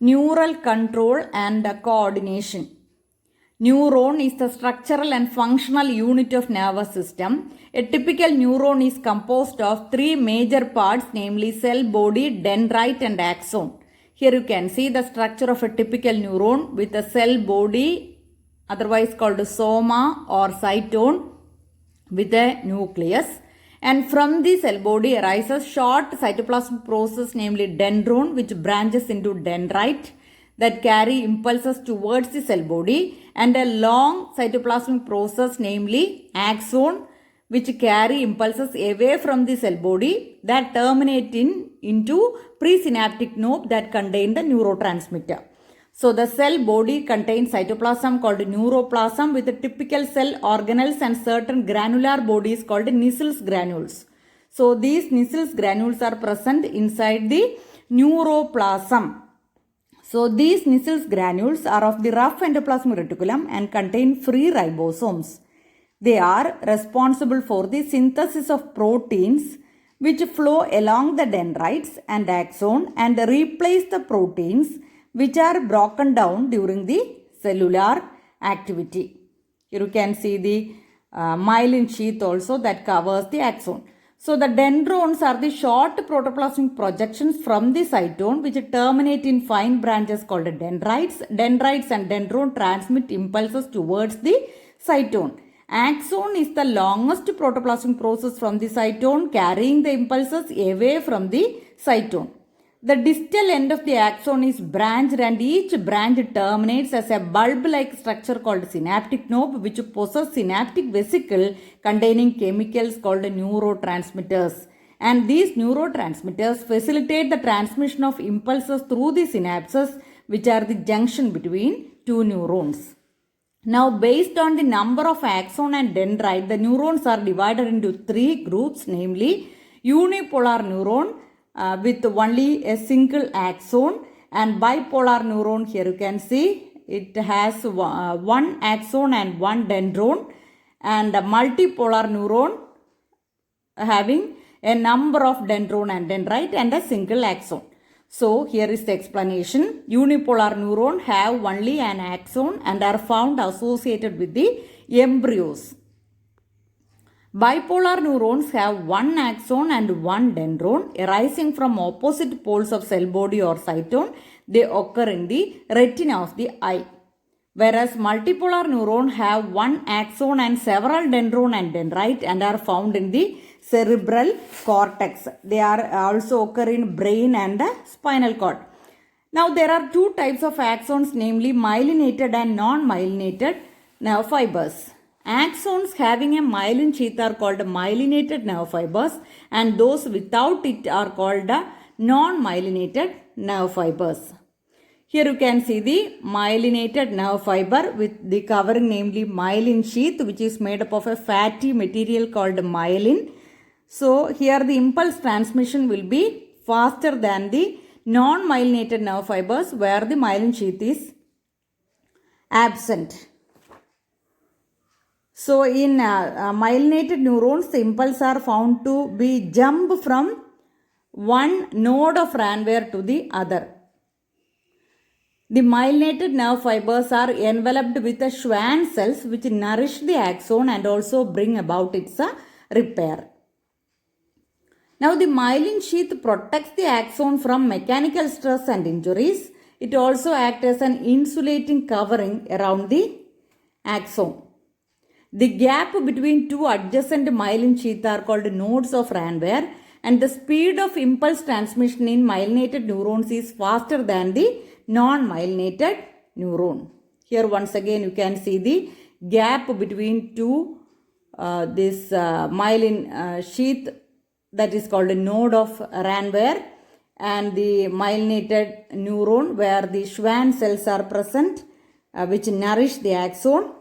Neural control and coordination. Neuron is the structural and functional unit of nervous system. A typical neuron is composed of three major parts, namely cell body, dendrite and axon. Here you can see the structure of a typical neuron with a cell body, otherwise called soma or cytone, with a nucleus. And from the cell body arises short cytoplasmic process, namely dendron, which branches into dendrite that carry impulses towards the cell body, and a long cytoplasmic process, namely axon, which carry impulses away from the cell body that terminate into presynaptic node that contain the neurotransmitter. So the cell body contains cytoplasm called neuroplasm with typical cell organelles and certain granular bodies called Nissls granules. So these Nissls granules are present inside the neuroplasm. So these Nissls granules are of the rough endoplasmic reticulum and contain free ribosomes. They are responsible for the synthesis of proteins which flow along the dendrites and axon and replace the proteins which are broken down during the cellular activity. Here you can see the myelin sheath also that covers the axon. So the dendrons are the short protoplasmic projections from the cytone which terminate in fine branches called dendrites. Dendrites and dendron transmit impulses towards the cytone. Axon is the longest protoplasmic process from the cytone, carrying the impulses away from the cytone. The distal end of the axon is branched and each branch terminates as a bulb-like structure called synaptic knob, which possesses synaptic vesicle containing chemicals called neurotransmitters. And these neurotransmitters facilitate the transmission of impulses through the synapses, which are the junction between two neurons. Now, based on the number of axon and dendrite, the neurons are divided into three groups, namely unipolar neuron, with only a single axon, and bipolar neuron. Here you can see it has one axon and one dendron, and a multipolar neuron having a number of dendron and dendrite and a single axon. So here is the explanation. Unipolar neuron have only an axon and are found associated with the embryos. Bipolar neurons have one axon and one dendron arising from opposite poles of cell body or cytone. They occur in the retina of the eye. Whereas multipolar neurons have one axon and several dendron and dendrite and are found in the cerebral cortex. They are also occur in brain and the spinal cord. Now there are two types of axons, namely myelinated and non-myelinated nerve fibers. Axons having a myelin sheath are called myelinated nerve fibers, and those without it are called non-myelinated nerve fibers. Here you can see the myelinated nerve fiber with the covering, namely myelin sheath, which is made up of a fatty material called myelin. So here the impulse transmission will be faster than the non-myelinated nerve fibers where the myelin sheath is absent. So in myelinated neurons, the impulses are found to be jump from one node of Ranvier to the other. The myelinated nerve fibers are enveloped with the Schwann cells which nourish the axon and also bring about its repair. Now the myelin sheath protects the axon from mechanical stress and injuries. It also acts as an insulating covering around the axon. The gap between two adjacent myelin sheaths are called nodes of Ranvier, and the speed of impulse transmission in myelinated neurons is faster than the non-myelinated neuron. Here once again you can see the gap between two this myelin sheath that is called a node of Ranvier and the myelinated neuron where the Schwann cells are present which nourish the axon.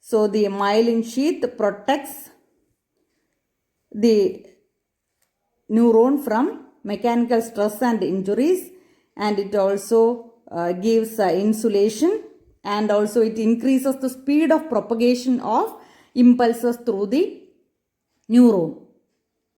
So the myelin sheath protects the neuron from mechanical stress and injuries, and it also gives insulation, and also it increases the speed of propagation of impulses through the neuron.